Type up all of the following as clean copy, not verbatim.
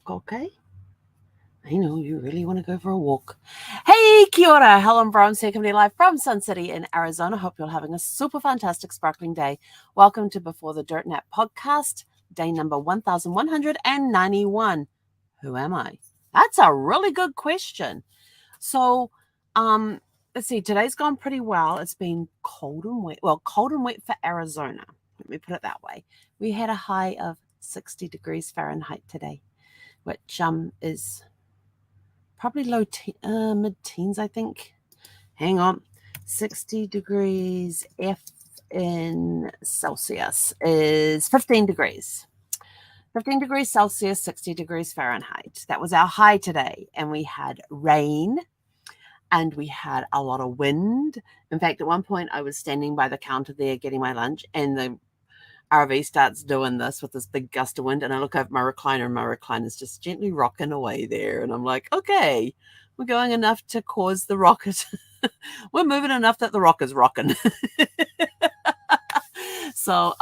okay? I know you really want to go for a walk. Hey, kia ora. Helen Brown, coming live from Sun City in Arizona. Hope you're having a super fantastic, sparkling day. Welcome to Before the Dirt Nap podcast, day number 1191. Who am I? That's a really good question. So, let's see. Today's gone pretty well. It's been cold and wet. Well, cold and wet for Arizona. Let me put it that way. We had a high of 60 degrees Fahrenheit today, which is probably mid-teens, I think. Hang on. 60 degrees F in Celsius is 15 degrees. 15 degrees Celsius, 60 degrees Fahrenheit. That was our high today. And we had rain and we had a lot of wind. In fact, at one point I was standing by the counter there getting my lunch, and the RV starts doing this with this big gust of wind, and I look over my recliner, and my recliner's just gently rocking away there, and I'm like, okay, we're going enough to cause the rocket. We're moving enough that the rocker's rocking. So,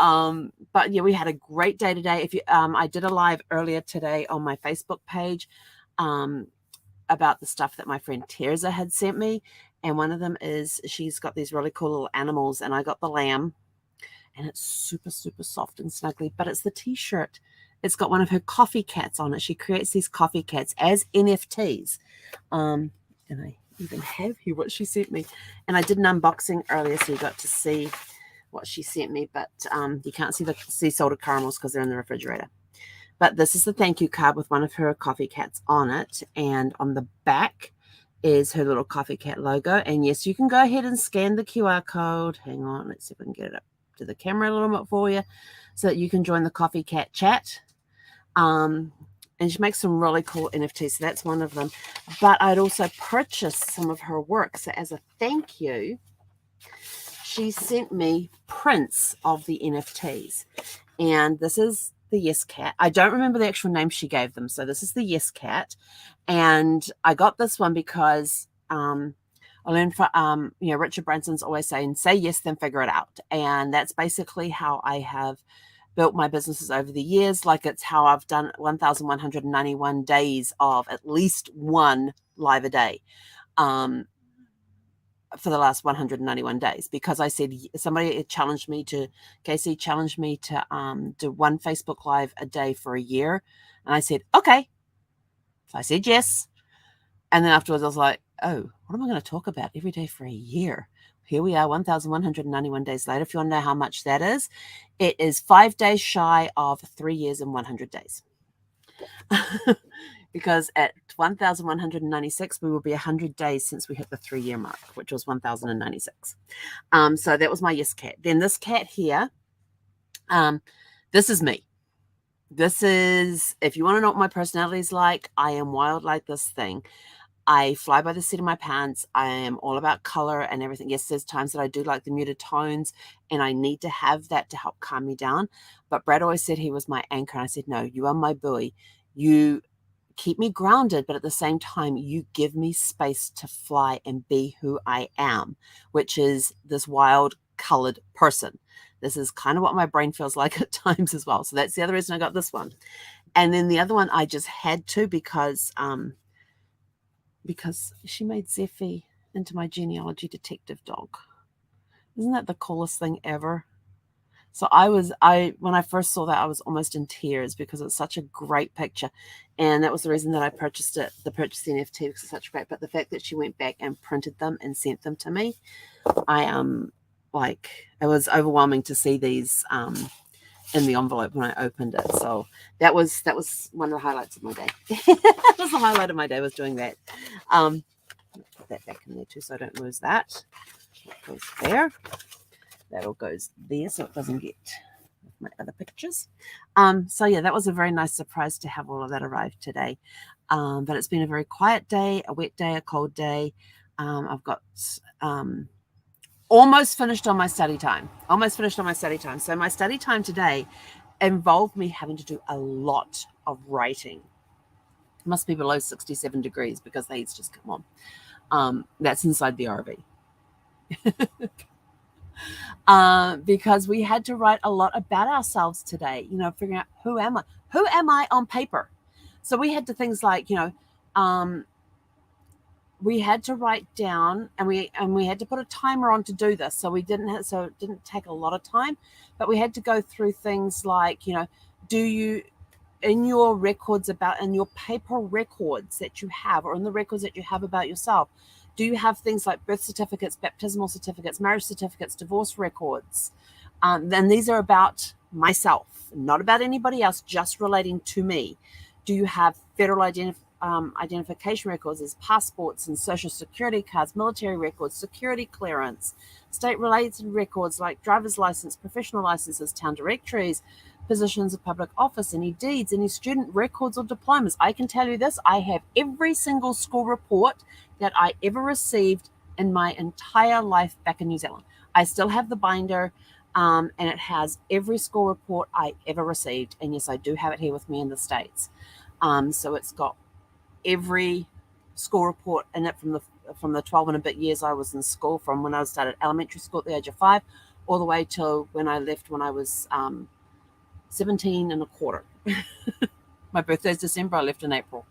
but yeah, we had a great day today. If you, I did a live earlier today on my Facebook page, about the stuff that my friend Terza had sent me, and one of them is she's got these really cool little animals, and I got the lamb. And it's super, super soft and snuggly, but it's the t-shirt. It's got one of her coffee cats on it. She creates these coffee cats as NFTs. And I even have here what she sent me. And I did an unboxing earlier, so you got to see what she sent me, but you can't see the sea salted caramels because they're in the refrigerator. But this is the thank you card with one of her coffee cats on it. And on the back is her little coffee cat logo. And yes, you can go ahead and scan the QR code. Hang on, let's see if we can get it up to the camera a little bit for you so that you can join the coffee cat chat. And she makes some really cool NFTs, so that's one of them. But I'd also purchased some of her work, so as a thank you, she sent me prints of the NFTs. And this is the Yes Cat. I don't remember the actual name she gave them, so this is the Yes Cat. And I got this one because I learned from, Richard Branson's always saying, say yes, then figure it out. And that's basically how I have built my businesses over the years. Like, it's how I've done 1,191 days of at least one live a day for the last 191 days, because I said, somebody challenged me to, Casey challenged me to do one Facebook Live a day for a year. And I said, okay. So I said yes. And then afterwards I was like, oh, what am I going to talk about every day for a year? Here we are, 1,191 days later. If you want to know how much that is, it is 5 days shy of 3 years and 100 days. Because at 1,196, we will be 100 days since we hit the 3-year mark, which was 1,096. So that was my Yes Cat. Then this cat here, this is me. This is, if you want to know what my personality is like, I am wild like this thing. I fly by the seat of my pants. I am all about color and everything. Yes, there's times that I do like the muted tones, and I need to have that to help calm me down. But Brad always said he was my anchor, and I said, no, you are my buoy. You keep me grounded, but at the same time, you give me space to fly and be who I am, which is this wild colored person. This is kind of what my brain feels like at times as well. So that's the other reason I got this one. And then the other one I just had to, because she made Zeffy into my genealogy detective dog. Isn't that the coolest thing ever? So when I first saw that, I was almost in tears because it's such a great picture. And that was the reason that I purchased it, the purchase NFT, because it's such great. But the fact that she went back and printed them and sent them to me, it was overwhelming to see these in the envelope when I opened it. So that was one of the highlights of my day. That was the highlight of my day, was doing that. Put that back in there too, so I don't lose that. That goes there. That all goes there, so it doesn't get my other pictures. So yeah, that was a very nice surprise to have all of that arrive today. But it's been a very quiet day, a wet day, a cold day. I've got almost finished on my study time. So my study time today involved me having to do a lot of writing. It must be below 67 degrees because the heat's just come on. That's inside the RV. Because we had to write a lot about ourselves today, figuring out who am I on paper. So we had to things like, we had to write down, and we had to put a timer on to do this. So it didn't take a lot of time, but we had to go through things like, do you, in your records in your paper records that you have, or in the records that you have about yourself, do you have things like birth certificates, baptismal certificates, marriage certificates, divorce records? Then these are about myself, not about anybody else, just relating to me. Do you have federal identification records as passports and social security cards, military records, security clearance, state-related records like driver's license, professional licenses, town directories, positions of public office, any deeds, any student records or diplomas? I can tell you this, I have every single school report that I ever received in my entire life back in New Zealand. I still have the binder, and it has every school report I ever received. And yes, I do have it here with me in the States. So it's got every school report in it from the 12 and a bit years I was in school, from when I started elementary school at the age of 5 all the way till when I left when I was 17 and a quarter. My birthday's December, I left in April.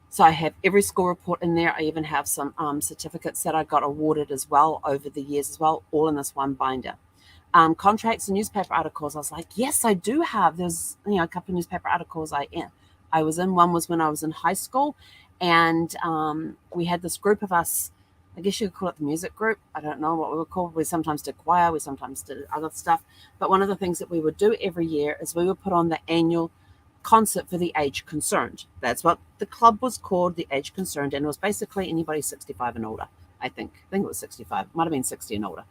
So I have every school report in there. I even have some certificates that I got awarded as well over the years as well, all in this one binder. Contracts and newspaper articles, I was like, yes, I do have. There's a couple of newspaper articles I was in. One was when I was in high school, and we had this group of us, I guess you could call it the music group. I don't know what we were called. We sometimes did choir, we sometimes did other stuff. But one of the things that we would do every year is we would put on the annual concert for the age concerned. That's what the club was called, the age concerned, and it was basically anybody 65 and older. I think it was 65. It might have been 60 and older.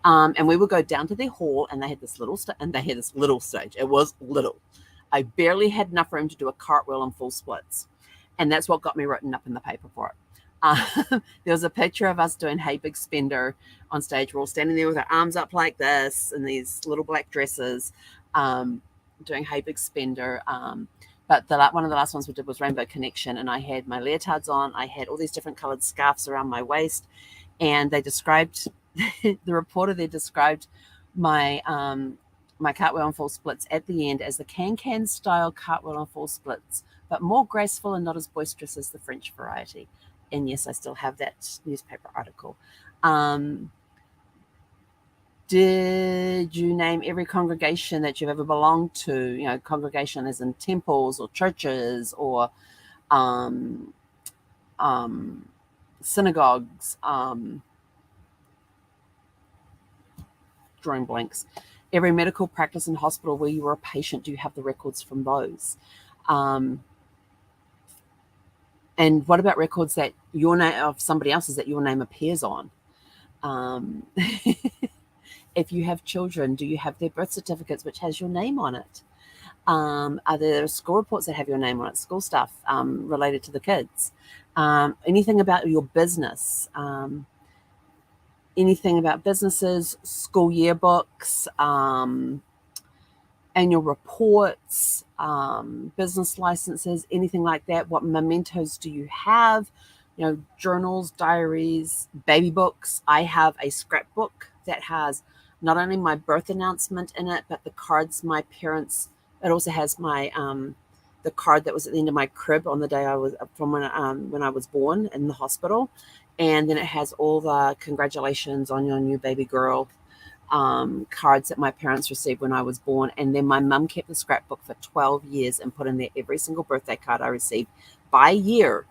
And we would go down to their hall, and they had this little stage. It was little. I barely had enough room to do a cartwheel and full splits. And that's what got me written up in the paper for it. There was a picture of us doing Hey Big Spender on stage. We're all standing there with our arms up like this in these little black dresses, doing Hey Big Spender. But one of the last ones we did was Rainbow Connection, and I had my leotards on. I had all these different colored scarves around my waist, and they described the reporter there described my my cartwheel and full splits at the end as the can-can style cartwheel and full splits, but more graceful and not as boisterous as the French variety. And yes, I still have that newspaper article. Did you name every congregation that you've ever belonged to? Congregation as in temples or churches or synagogues, drawing blanks. Every medical practice and hospital where you were a patient, do you have the records from those? And what about records that your name of somebody else's that your name appears on? If you have children, do you have their birth certificates which has your name on it? Are there school reports that have your name on it? School stuff related to the kids? Anything about your business? Anything about businesses, school yearbooks, annual reports, business licenses, anything like that? What mementos do you have? Journals, diaries, baby books. I have a scrapbook that has not only my birth announcement in it, but the cards my parents. It also has my the card that was at the end of my crib on the day I was from when I was born in the hospital. And then it has all the congratulations on your new baby girl cards that my parents received when I was born. And then my mum kept the scrapbook for 12 years and put in there every single birthday card I received by year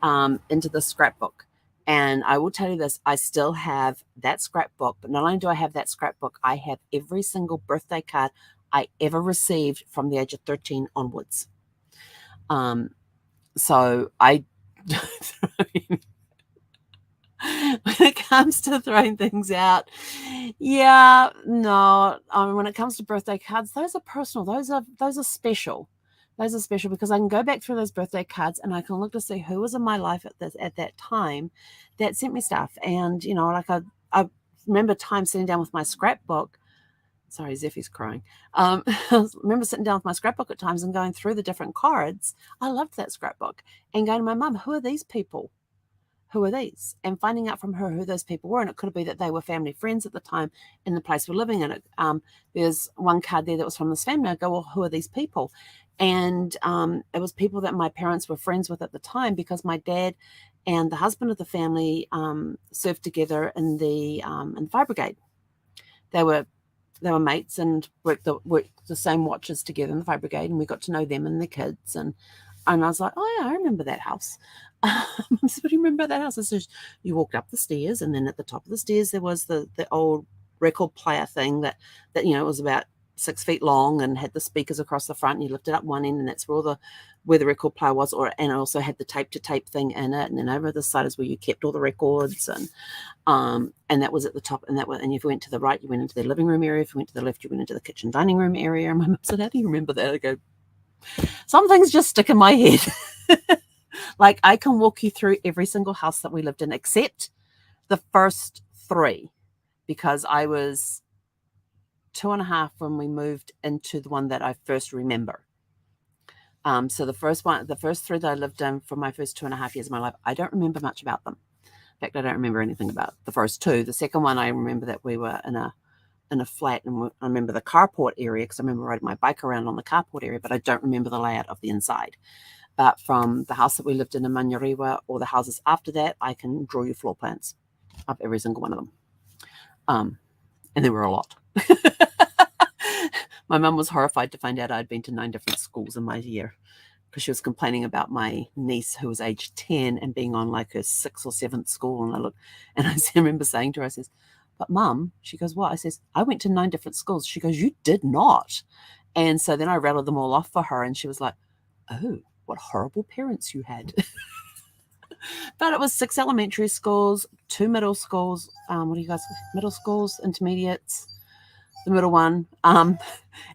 into the scrapbook. And I will tell you this, I still have that scrapbook. But not only do I have that scrapbook, I have every single birthday card I ever received from the age of 13 onwards. So I... when it comes to throwing things out, when it comes to birthday cards, those are personal. Those are special. Those are special because I can go back through those birthday cards and I can look to see who was in my life at that time that sent me stuff. And I remember time sitting down with my scrapbook. Sorry, Zeffy's crying. I remember sitting down with my scrapbook at times and going through the different cards. I loved that scrapbook and going to my mum, who are these people? Who are these? And finding out from her who those people were. And it could be that they were family friends at the time in the place we're living in. There's one card there that was from this family. I go, well, who are these people? And it was people that my parents were friends with at the time, because my dad and the husband of the family served together in the fire brigade. They were mates and worked the same watches together in the fire brigade, and we got to know them and their kids. And I was like, oh yeah, I remember that house. So, what do you remember that house? I said, you walked up the stairs, and then at the top of the stairs there was the old record player thing that it was about 6 feet long and had the speakers across the front, and you lifted up one end, and that's where the record player was, and it also had the tape to tape thing in it, and then over the side is where you kept all the records, and that was at the top, and if you went to the right, you went into the living room area. If you went to the left, you went into the kitchen dining room area. And my mum said, how do you remember that? I go, some things just stick in my head. Like, I can walk you through every single house that we lived in except the first 3, because I was 2.5 when we moved into the one that I first remember. So the first 3 that I lived in for my first 2.5 years of my life, I don't remember much about them. In fact, I don't remember anything about the first 2. The second one, I remember that we were in a flat, and I remember the carport area because I remember riding my bike around on the carport area, but I don't remember the layout of the inside. But from the house that we lived in Manurewa, or the houses after that, I can draw you floor plans of every single one of them. And there were a lot. My mum was horrified to find out I'd been to 9 different schools in my year, because she was complaining about my niece who was age 10 and being on like her 6th or 7th school. And I remember saying to her, I says, but Mum, she goes, what? I says, I went to 9 different schools. She goes, you did not. And so then I rattled them all off for her, and she was like, oh, what horrible parents you had. But it was 6 elementary schools, 2 middle schools. What do you guys, middle schools, intermediates, the middle one, and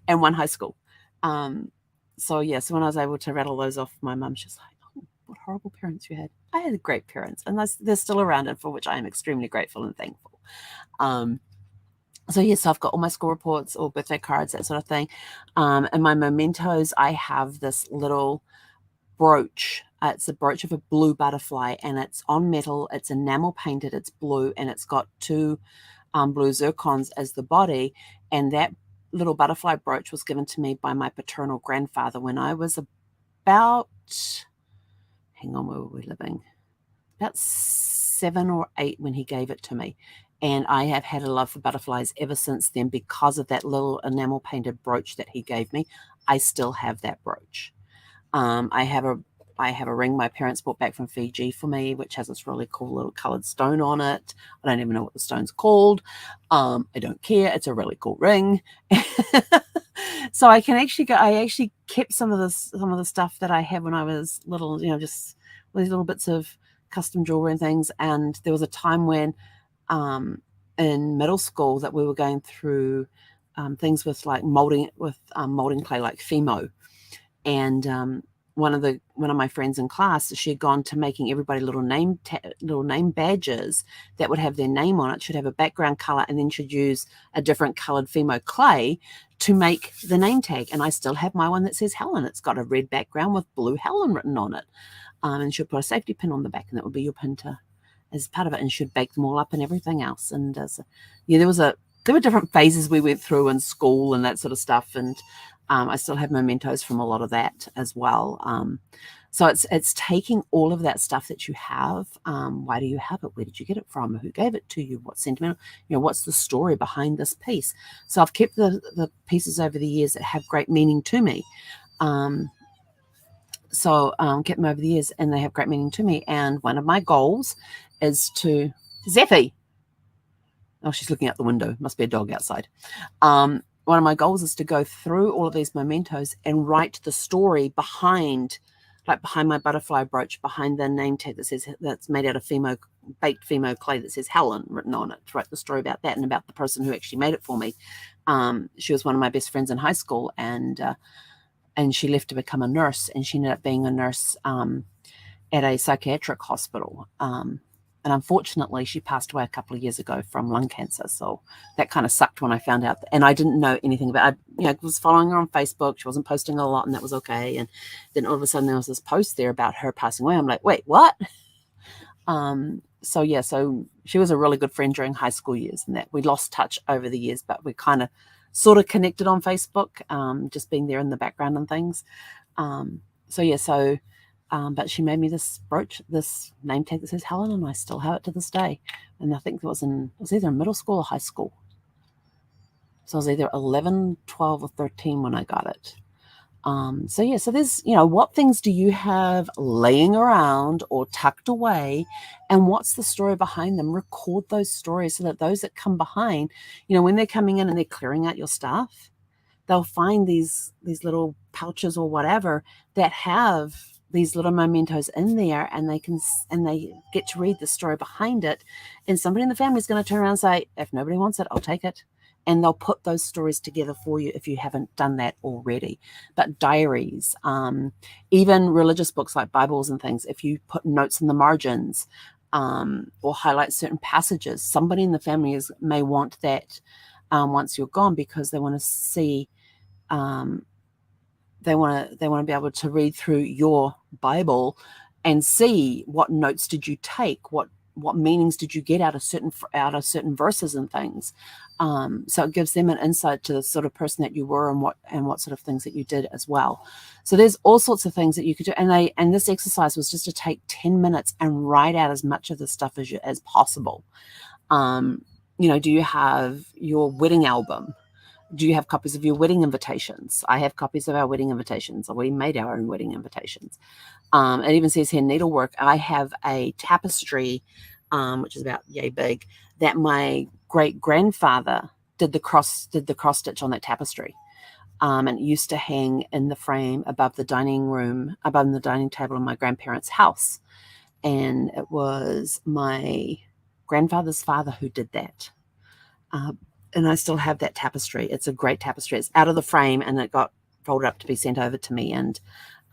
1 high school. So when I was able to rattle those off, my mum, she's like, oh, what horrible parents you had. I had great parents, and they're still around, and for which I am extremely grateful and thankful. So I've got all my school reports, all birthday cards, that sort of thing. And my mementos, I have this little brooch. It's a brooch of a blue butterfly, and it's on metal. It's enamel painted. It's blue, and it's got 2 blue zircons as the body. And that little butterfly brooch was given to me by my paternal grandfather when I was about, hang on, where were we living? About 7 or 8 when he gave it to me. And I have had a love for butterflies ever since then because of that little enamel painted brooch that he gave me. I still have that brooch. I have a ring my parents brought back from Fiji for me, which has this really cool little colored stone on it. I don't even know what the stone's called. I don't care. It's a really cool ring. So I actually kept some of the stuff that I had when I was little, just these little bits of custom jewelry and things. And there was a time when in middle school that we were going through things with like molding clay, like Fimo. And one of my friends in class, she had gone to making everybody little name badges that would have their name on it, should have a background color, and then should use a different colored Fimo clay to make the name tag. And I still have my one that says Helen. It's got a red background with blue Helen written on it. And she'll put a safety pin on the back, and that would be your pin as part of it, and should bake them all up and everything else. And there were different phases we went through in school and that sort of stuff. And I still have mementos from a lot of that as well. So it's taking all of that stuff that you have. Why do you have it? Where did you get it from? Who gave it to you? What's sentimental? What's the story behind this piece? So I've kept the pieces over the years that have great meaning to me. Kept them over the years, and they have great meaning to me. And one of my goals is to Zeffy. Oh, she's looking out the window. Must be a dog outside. One of my goals is to go through all of these mementos and write the story behind my butterfly brooch, behind the name tag that's made out of baked Fimo clay that says Helen written on it, to write the story about that and about the person who actually made it for me. She was one of my best friends in high school, and she left to become a nurse, and she ended up being a nurse at a psychiatric hospital. And unfortunately, she passed away a couple of years ago from lung cancer. So that kind of sucked when I found out. And I didn't know anything about it. I was following her on Facebook. She wasn't posting a lot, and that was okay. And then all of a sudden, there was this post there about her passing away. I'm like, wait, what? So she was a really good friend during high school years, and that we lost touch over the years, but we kind of sort of connected on Facebook, just being there in the background and things. But she made me this brooch, this name tag that says Helen, and I still have it to this day. And I think it was either in middle school or high school. So I was either 11, 12, or 13 when I got it. So there's, what things do you have laying around or tucked away, and what's the story behind them? Record those stories so that those that come behind, when they're coming in and they're clearing out your stuff, they'll find these little pouches or whatever that have these little mementos in there, and they get to read the story behind it. And somebody in the family is going to turn around and say, if nobody wants it, I'll take it. And they'll put those stories together for you if you haven't done that already. But diaries, even religious books like Bibles and things, if you put notes in the margins or highlight certain passages, somebody in the family may want that once you're gone, because they want to see, they want to be able to read through your Bible and see what notes did you take, what meanings did you get out of certain verses and things. So it gives them an insight to the sort of person that you were and what sort of things that you did as well. So there's all sorts of things that you could do. And this exercise was just to take 10 minutes and write out as much of the stuff as possible. Do you have your wedding album? Do you have copies of your wedding invitations? I have copies of our wedding invitations. We made our own wedding invitations. It even says here needlework. I have a tapestry, which is about yay big, that my great-grandfather did the cross stitch on that tapestry. And it used to hang in the frame above the dining table in my grandparents' house. And it was my grandfather's father who did that. And I still have that tapestry. It's a great tapestry. It's out of the frame, and it got folded up to be sent over to me. And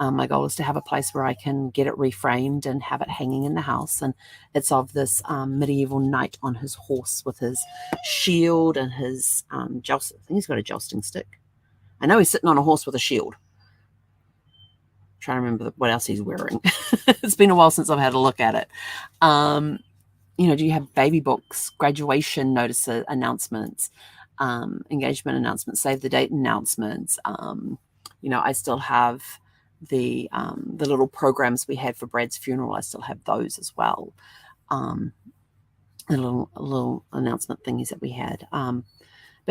my goal is to have a place where I can get it reframed and have it hanging in the house. And it's of this medieval knight on his horse with his shield and his joust. I think he's got a jousting stick. I know he's sitting on a horse with a shield. I'm trying to remember what else he's wearing. It's been a while since I've had a look at it. Do you have baby books, graduation notices, announcements, engagement announcements, save the date announcements? I still have the little programs we had for Brad's funeral. I still have those as well. The little announcement thingies that we had. But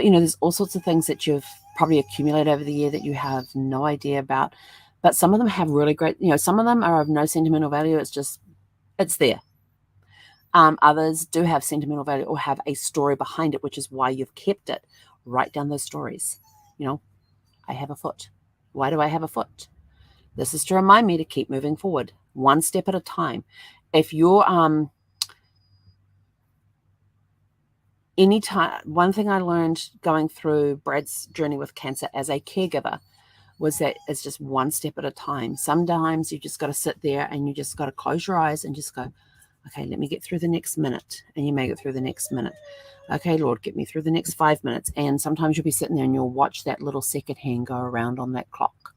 there's all sorts of things that you've probably accumulated over the year that you have no idea about. But some of them have really great, some of them are of no sentimental value. It's there. Others do have sentimental value or have a story behind it, which is why you've kept it. Write down those stories. I have a foot. Why do I have a foot? This is to remind me to keep moving forward, one step at a time. If you're one thing I learned going through Brad's journey with cancer as a caregiver was that it's just one step at a time. Sometimes you just got to sit there and you just got to close your eyes and just go, okay, let me get through the next minute. And you make it through the next minute. Okay, Lord, get me through the next 5 minutes. And sometimes you'll be sitting there and you'll watch that little second hand go around on that clock.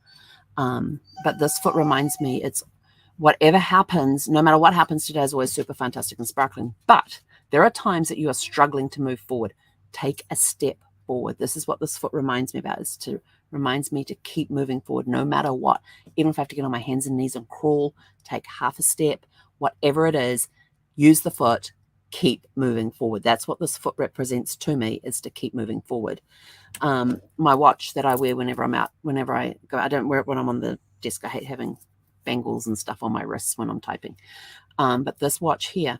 But this foot reminds me, it's whatever happens, no matter what happens today is always super fantastic and sparkling. But there are times that you are struggling to move forward. Take a step forward. This is what this foot reminds me about, reminds me to keep moving forward no matter what. Even if I have to get on my hands and knees and crawl, take half a step, whatever it is, use the foot, keep moving forward. That's what this foot represents to me, is to keep moving forward. My watch that I wear whenever I'm out, whenever I go, I don't wear it when I'm on the desk. I hate having bangles and stuff on my wrists when I'm typing. But this watch here,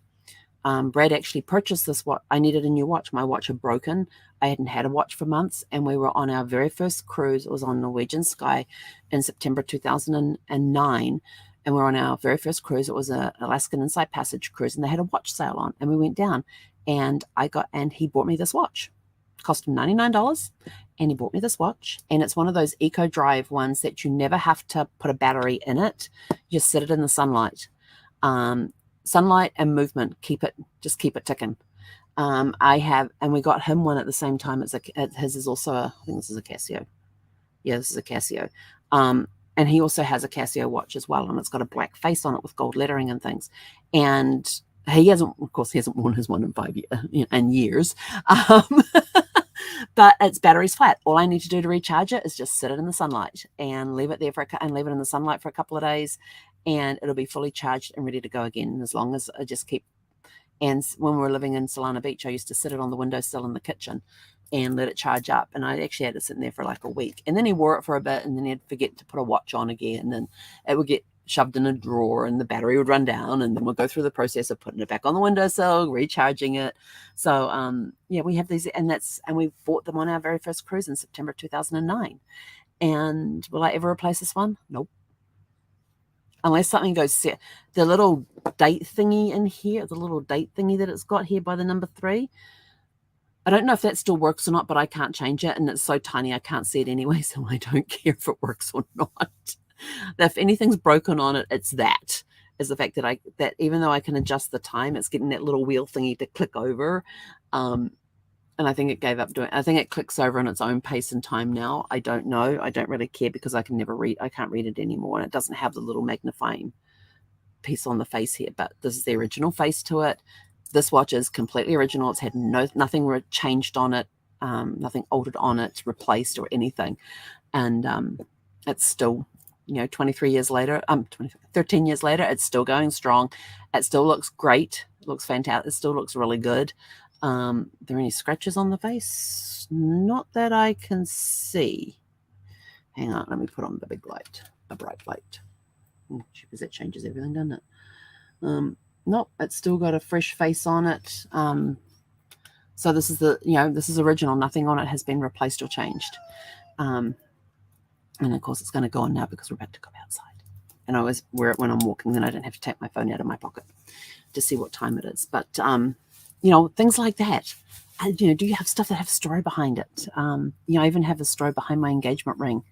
Brad actually purchased this watch. I needed a new watch. My watch had broken. I hadn't had a watch for months, and we were on our very first cruise. It was on Norwegian Sky in September 2009. And we're on our very first cruise. It was an Alaskan Insight Passage cruise, and they had a watch sale on. And we went down, and he bought me this watch. It cost him $99, and he bought me this watch. And it's one of those Eco Drive ones that you never have to put a battery in it. You just sit it in the sunlight. Sunlight and movement, just keep it ticking. And we got him one at the same time. His is also I think this is a Casio. Yeah, this is a Casio. And he also has a Casio watch as well, and it's got a black face on it with gold lettering and things. And he hasn't worn his one in 5 years. but its battery's flat. All I need to do to recharge it is just sit it in the sunlight and leave it there and leave it in the sunlight for a couple of days, and it'll be fully charged and ready to go again. And as long as I just keep, and when we were living in Solana Beach, I used to sit it on the windowsill in the kitchen and let it charge up. And I actually had it sitting there for like a week. And then he wore it for a bit, and then he'd forget to put a watch on again, and it would get shoved in a drawer and the battery would run down, and then we'll go through the process of putting it back on the windowsill, recharging it. So yeah, we have these, and we bought them on our very first cruise in September 2009. And will I ever replace this one? Nope. Unless something goes set. The little date thingy in here, the little date thingy that it's got here by the number 3, I don't know if that still works or not, but I can't change it, and it's so tiny I can't see it anyway, so I don't care if it works or not. If anything's broken on it, it's that. Is the fact that even though I can adjust the time, it's getting that little wheel thingy to click over. And I think it gave up doing. I think it clicks over on its own pace and time now. I don't know. I don't really care because I can never read. I can't read it anymore, and it doesn't have the little magnifying piece on the face here. But this is the original face to it. This watch is completely original. It's had nothing changed on it, nothing altered on it, replaced or anything, and it's still, 23 years later, 13 years later, it's still going strong. It still looks great. It looks fantastic. It still looks really good. Are there any scratches on the face? Not that I can see. Hang on, let me put on the big light, a bright light, because that changes everything, doesn't it? Nope, it's still got a fresh face on it. So this is this is original. Nothing on it has been replaced or changed. And of course, it's going to go on now because we're about to go outside. And I always wear it when I'm walking, then I don't have to take my phone out of my pocket to see what time it is. But things like that. Do you have stuff that have story behind it? I even have a story behind my engagement ring.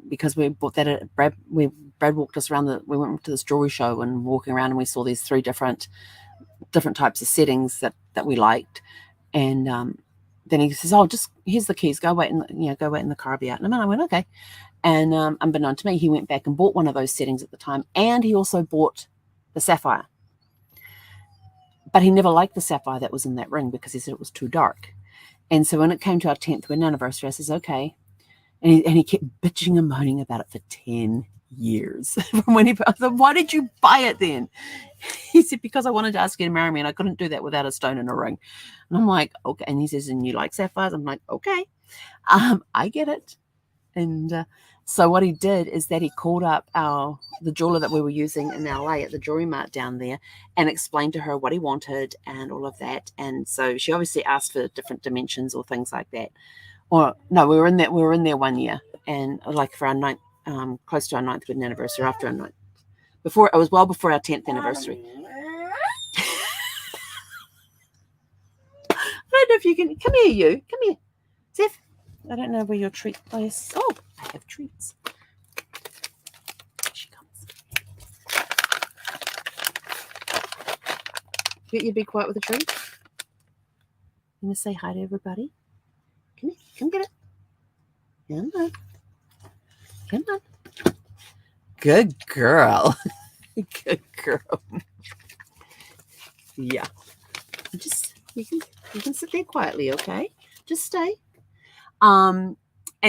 Because we bought that at Brad walked us around we went to this jewelry show and walking around, and we saw these 3 different types of settings that we liked. And then he says, "Oh, just here's the keys. Go wait in the car, I'll be out." And I went, "Okay." And unbeknown to me, he went back and bought one of those settings at the time, and he also bought the sapphire. But he never liked the sapphire that was in that ring because he said it was too dark. And so when it came to our 10th wedding anniversary, I says, "Okay." And he kept bitching and moaning about it for 10 years. From when I said, "Why did you buy it then?" He said, "Because I wanted to ask you to marry me, and I couldn't do that without a stone and a ring." And I'm like, "Okay." And he says, "And you like sapphires?" I'm like, "Okay, I get it." And so what he did is that he called up the jeweler that we were using in LA at the Jewelry Mart down there and explained to her what he wanted and all of that. And so she obviously asked for different dimensions or things like that. Or no, we were in there 1 year, and like for our 9th, close to our 9th wedding anniversary, after our 9th, before our 10th anniversary. I don't know if you can come here, Zeph. I don't know where your treat is. Oh, I have treats. Here she comes. You be quiet with the treat. You gonna say hi to everybody? Come get it. Come on. Good girl. Good girl. Yeah. You can sit there quietly, okay? Just stay. And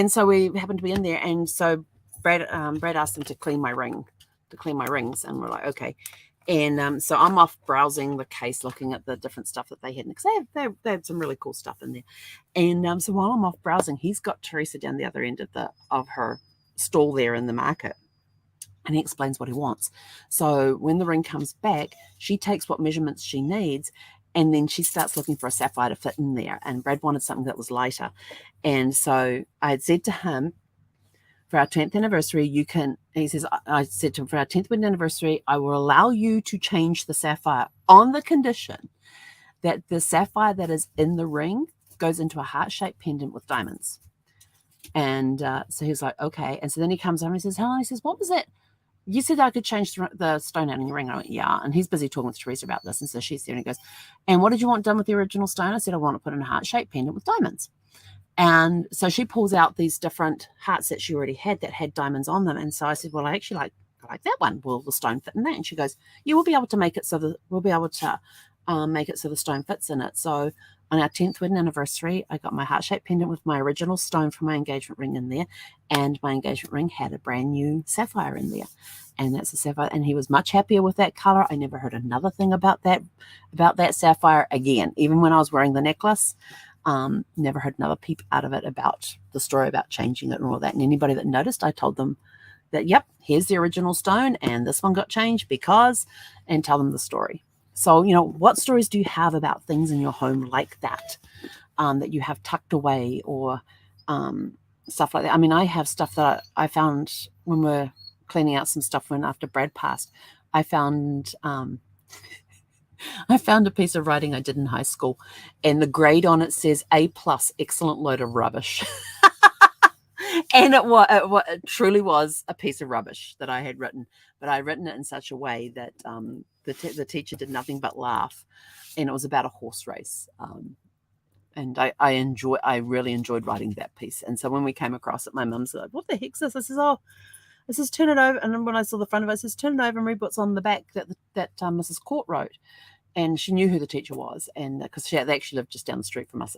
so we happened to be in there, and so Brad asked him to clean my rings, and we're like, okay. And so I'm off browsing the case, looking at the different stuff that they had, because they had some really cool stuff in there. And so while I'm off browsing, he's got Teresa down the other end of her stall there in the market, and he explains what he wants. So when the ring comes back, she takes what measurements she needs, and then she starts looking for a sapphire to fit in there. And Brad wanted something that was lighter, and so I had said to him, for our 10th anniversary, I said to him, for our 10th wedding anniversary, I will allow you to change the sapphire on the condition that the sapphire that is in the ring goes into a heart-shaped pendant with diamonds. And so he was like, okay. And so then he comes home and he says, "Helen," he says, "What was it? You said I could change the stone out in your ring." I went, "Yeah." And he's busy talking with Teresa about this. And so she's there and he goes, "And what did you want done with the original stone?" I said, "I want to put in a heart-shaped pendant with diamonds." And so she pulls out these different hearts that she already had that had diamonds on them. And so I said, "Well, I actually like that one. Will the stone fit in that?" And she goes, "You will be able to make it so that we'll be able to make it so the stone fits in it." So on our 10th wedding anniversary, I got my heart-shaped pendant with my original stone from my engagement ring in there, and my engagement ring had a brand new sapphire in there, and that's a sapphire, and he was much happier with that color. I never heard another thing about that sapphire again, even when I was wearing the necklace. Never heard another peep out of it about the story about changing it and all that. And anybody that noticed, I told them that, yep, here's the original stone, and this one got changed because, and tell them the story. So, what stories do you have about things in your home like that, that you have tucked away, or stuff like that? I mean, I have stuff that I found when we're cleaning out some stuff after Brad passed. I found a piece of writing I did in high school, and the grade on it says A+, excellent load of rubbish. And it truly was a piece of rubbish that I had written, but I had written it in such a way that the teacher did nothing but laugh, and it was about a horse race. And I really enjoyed writing that piece. And so when we came across it, my mum's like, "What the heck's this?" I says, "Oh, it says turn it over." And then when I saw the front of it, it says turn it over and read what's on the back that Mrs. Court wrote. And she knew who the teacher was, and because they actually lived just down the street from us.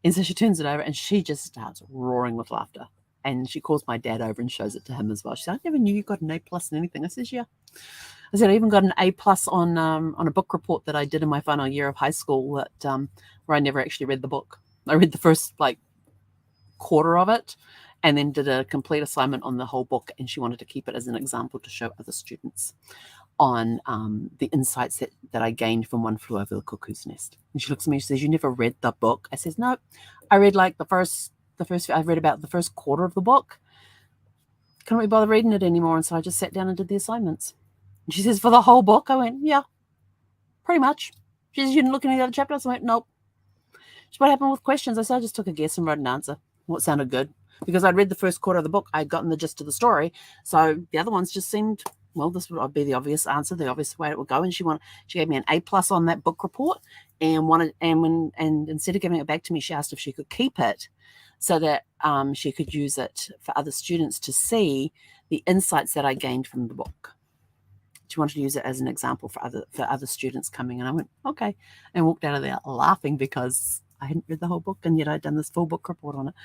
And so she turns it over, and she just starts roaring with laughter. And she calls my dad over and shows it to him as well. She said, "I never knew you got an A+ in anything." I says, "Yeah." I said, "I even got an A+ on a book report that I did in my final year of high school that where I never actually read the book. I read the first quarter of it, and then did a complete assignment on the whole book. And she wanted to keep it as an example to show other students on the insights that I gained from One Flew Over the Cuckoo's Nest." And she looks at me and she says, "You never read the book?" I says, "No, I read the first I read about the first quarter of the book. Couldn't be bothered reading it anymore, and so I just sat down and did the assignments." And she says, "For the whole book?" I went, "Yeah, pretty much." She says, "You didn't look at any other chapters?" I went, "Nope." She said, "What happened with questions?" I said, "I just took a guess and wrote an answer. What sounded good." Because I'd read the first quarter of the book, I'd gotten the gist of the story. So the other ones just seemed, well, this would be the obvious answer, the obvious way it would go. And she gave me an A+ on that book report, and instead of giving it back to me, she asked if she could keep it so that she could use it for other students to see the insights that I gained from the book. She wanted to use it as an example for other students coming. And I went, okay, and walked out of there laughing because I hadn't read the whole book, and yet I'd done this full book report on it.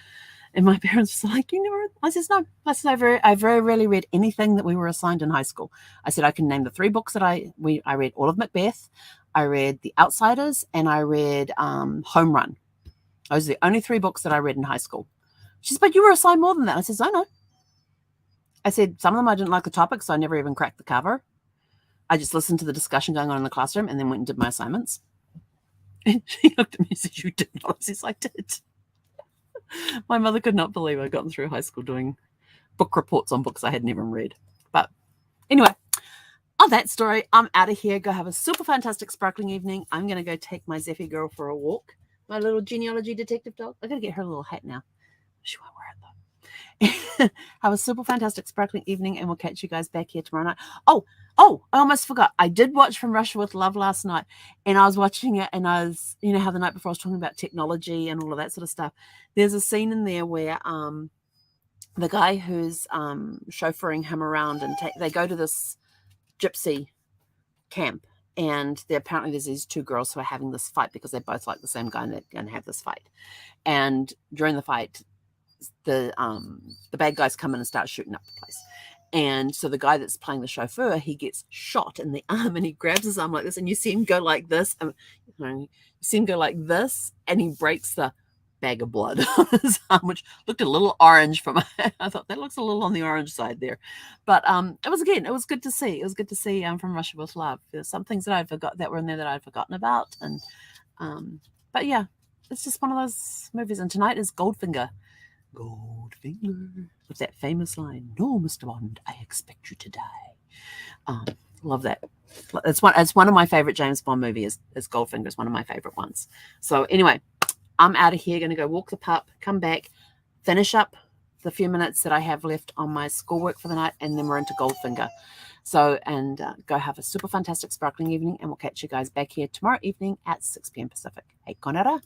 And my parents were like, "You never read?" I says, "No." I said, I very rarely read anything that we were assigned in high school. I said, "I can name the 3 books that I read all of Macbeth, I read The Outsiders, and I read Home Run. Those are the only 3 books that I read in high school." She says, "But you were assigned more than that." I says, "I know." I said, "Some of them I didn't like the topic, so I never even cracked the cover. I just listened to the discussion going on in the classroom and then went and did my assignments." And she looked at me and said, "You did not." I says, "I did." My mother could not believe I'd gotten through high school doing book reports on books I hadn't even read. But anyway, on that story, I'm out of here. Go have a super fantastic sparkling evening. I'm going to go take my Zeffy girl for a walk. My little genealogy detective dog. I got to get her a little hat now. She won't wear it though. Have a super fantastic sparkling evening, and we'll catch you guys back here tomorrow night. Oh, I almost forgot. I did watch From Russia with Love last night, and I was watching it, and I was, how the night before I was talking about technology and all of that sort of stuff. There's a scene in there where the guy who's chauffeuring him around, and they go to this gypsy camp, and apparently there's these 2 girls who are having this fight because they both like the same guy, and they're going to have this fight. And during the fight, the bad guys come in and start shooting up the place. And so the guy that's playing the chauffeur, he gets shot in the arm, and he grabs his arm like this, and you see him go like this, and he breaks the bag of blood on his arm, which looked a little orange I thought that looks a little on the orange side there. But it was good to see. It was good to see From Russia with Love. There's some things that were in there that I'd forgotten about. And but yeah, it's just one of those movies. And tonight is Goldfinger. With that famous line, "No, Mr. Bond, I expect you to die." Love that. It's one of my favorite James Bond movies. Is Goldfinger. Is one of my favorite ones. So anyway, I'm out of here. Going to go walk the pup, come back, finish up the few minutes that I have left on my schoolwork for the night, and then we're into Goldfinger. So, and go have a super fantastic sparkling evening, and we'll catch you guys back here tomorrow evening at 6 p.m. Pacific. Hey, konara.